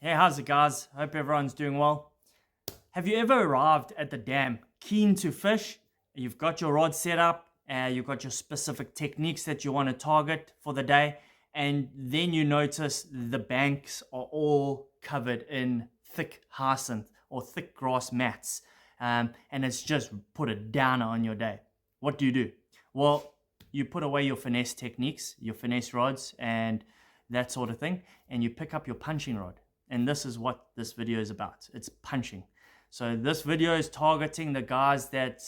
Hey, how's it guys? Hope everyone's doing well. Have you ever arrived at the dam keen to fish? You've got your rod set up, you've got your specific techniques that you want to target for the day, and then you notice the banks are all covered in thick hyacinth or thick grass mats, and it's just put a downer on your day. What do? Well, you put away your finesse techniques, your finesse rods, and that sort of thing, and you pick up your punching rod. And this is what this video is about. It's punching. So this video is targeting the guys that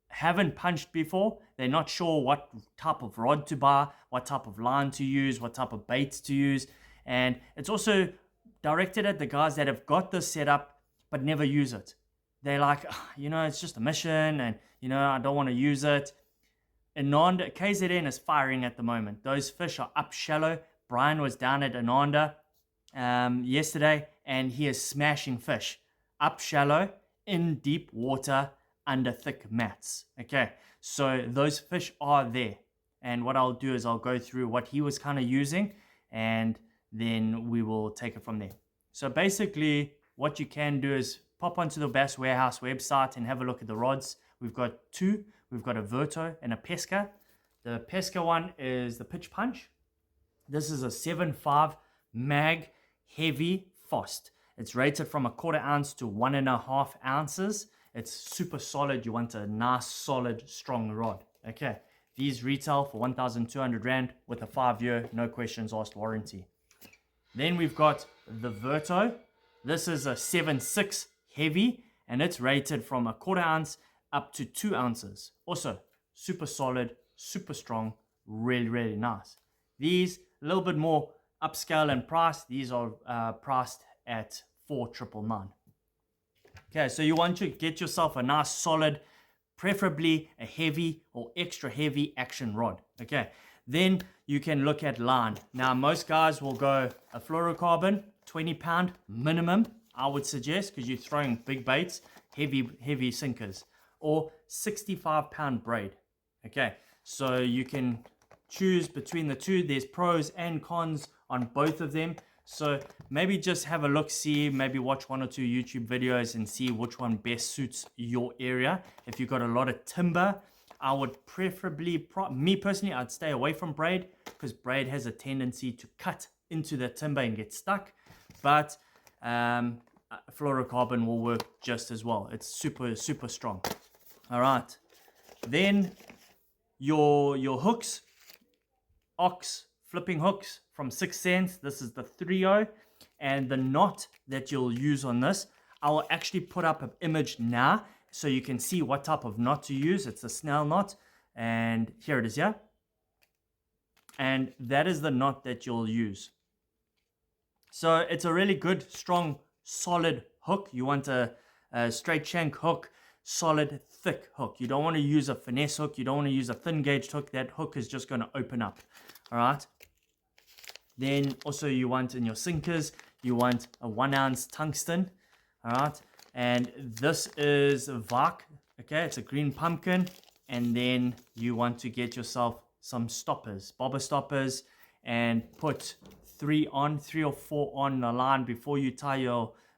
haven't punched before. They're not sure what type of rod to buy, what type of line to use, what type of baits to use. And it's also directed at the guys that have got this set up but never use it. They're like, it's just a mission and, I don't want to use it. Ananda, KZN is firing at the moment. Those fish are up shallow. Brian was down at Ananda yesterday, and he is smashing fish up shallow in deep water under thick mats. Okay, so those fish are there, and what I'll do is I'll go through what he was kind of using, and then we will take it from there. So basically what you can do is pop onto the Bass Warehouse website and have a look at the rods. We've got two. We've got a Verto and a Pesca. The Pesca one is the Pitch Punch. This is a 7.5 mag heavy Fost. It's rated from 1/4 ounce to 1.5 ounces. It's super solid. You want a nice, solid, strong rod. Okay, these retail for 1,200 Rand with a 5-year, no questions asked warranty. Then we've got the Verto. This is a 7.6 heavy, and it's rated from 1/4 ounce up to 2 ounces. Also, super solid, super strong, really, really nice. These, a little bit more upscale in price. These are priced at 4,999. Okay, so you want to get yourself a nice solid, preferably a heavy or extra heavy action rod. Okay, then you can look at line. Now most guys will go a fluorocarbon, 20-pound minimum, I would suggest, because you're throwing big baits, heavy sinkers, or 65-pound braid. Okay, so you can choose between the two. There's pros and cons on both of them, so maybe just have a look, see, maybe watch 1 or 2 YouTube videos and see which one best suits your area. If you've got a lot of timber, I would preferably, me personally, I'd stay away from braid, because braid has a tendency to cut into the timber and get stuck, but fluorocarbon will work just as well. It's super strong. All right, then your hooks, ox flipping hooks from 6 cents. This is the 3.0, and the knot that you'll use on this, I will actually put up an image now so you can see what type of knot to use. It's a snell knot, and here it is, yeah, and that is the knot that you'll use. So it's a really good, strong, solid hook. You want a straight shank hook, solid, thick hook. You don't want to use a finesse hook. You don't want to use a thin gauge hook. That hook is just going to open up. All right. Then also you want in your sinkers, you want a 1 ounce tungsten. All right. And this is Vak. Okay. It's a green pumpkin. And then you want to get yourself some stoppers, bobber stoppers, and put 3 or 4 on the line before you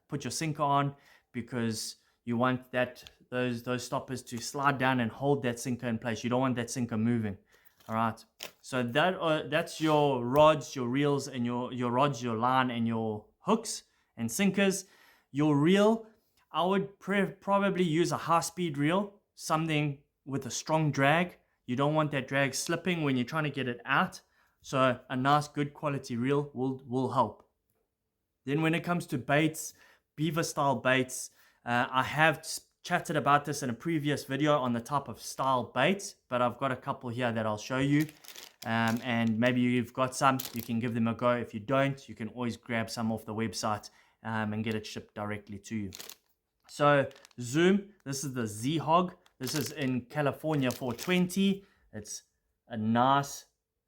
put your sinker on, because you want those stoppers to slide down and hold that sinker in place. You don't want that sinker moving. All right, so that's your rods, your reels, and your rods, your line, and your hooks and sinkers. Your reel, I would probably use a high-speed reel, something with a strong drag. You don't want that drag slipping when you're trying to get it out. So a nice, good quality reel will help. Then when it comes to baits, beaver style baits, I have chatted about this in a previous video on the type of style baits, but I've got a couple here that I'll show you. And maybe you've got some, you can give them a go. If you don't, you can always grab some off the website and get it shipped directly to you. So Zoom, this is the Z-Hog. This is in California for 20. It's a nice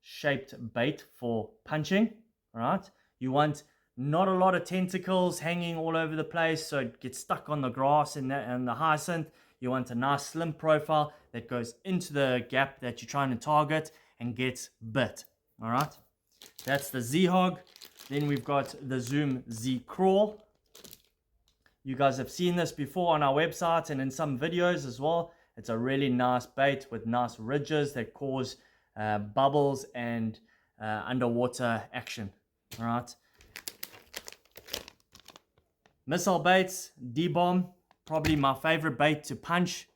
shaped bait for punching. All right, you want not a lot of tentacles hanging all over the place so it gets stuck on the grass and the hyacinth. You want a nice slim profile that goes into the gap that you're trying to target and gets bit. All right, that's the Z-Hog. Then we've got the Zoom Z Crawl. You guys have seen this before on our website and in some videos as well. It's a really nice bait with nice ridges that cause bubbles and underwater action. All right. Missile baits, D-bomb, probably my favorite bait to punch.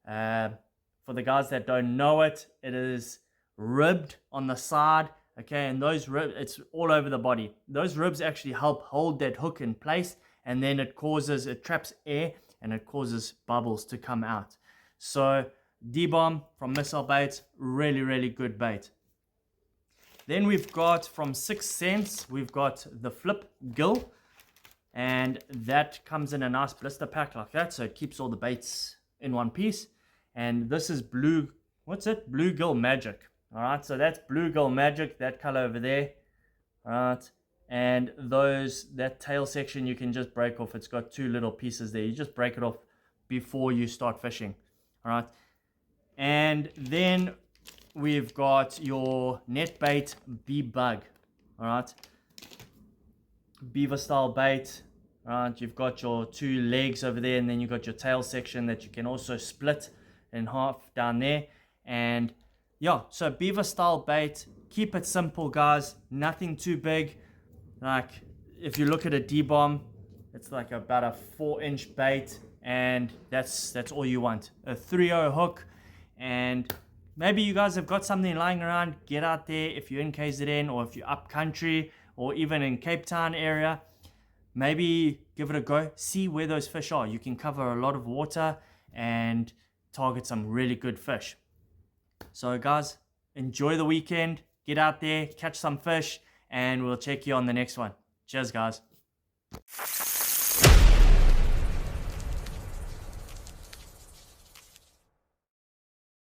For the guys that don't know it, it is ribbed on the side. Okay, and those ribs, it's all over the body. Those ribs actually help hold that hook in place, and then it traps air and it causes bubbles to come out. So D-bomb from Missile Baits, really, really good bait. Then we've got from 6 Cents, we've got the Flip Gill, and that comes in a nice blister pack like that, so it keeps all the baits in one piece. And this is Bluegill Magic. All right, so that's Bluegill Magic, that color over there. All right, and that tail section you can just break off. It's got 2 little pieces there. You just break it off before you start fishing. All right, and then we've got your net bait bee-bug. All right, beaver style bait. All right, you've got your 2 legs over there, and then you've got your tail section that you can also split in half down there. And yeah, so beaver style bait, keep it simple guys, nothing too big. Like if you look at a D-bomb, it's like about a 4-inch bait, and that's all you want. A 3/0 hook, and maybe you guys have got something lying around. Get out there if you're in KZN or if you're up country or even in Cape Town area. Maybe give it a go, see where those fish are. You can cover a lot of water and target some really good fish. So guys, enjoy the weekend, get out there, catch some fish, and we'll check you on the next one. Cheers guys.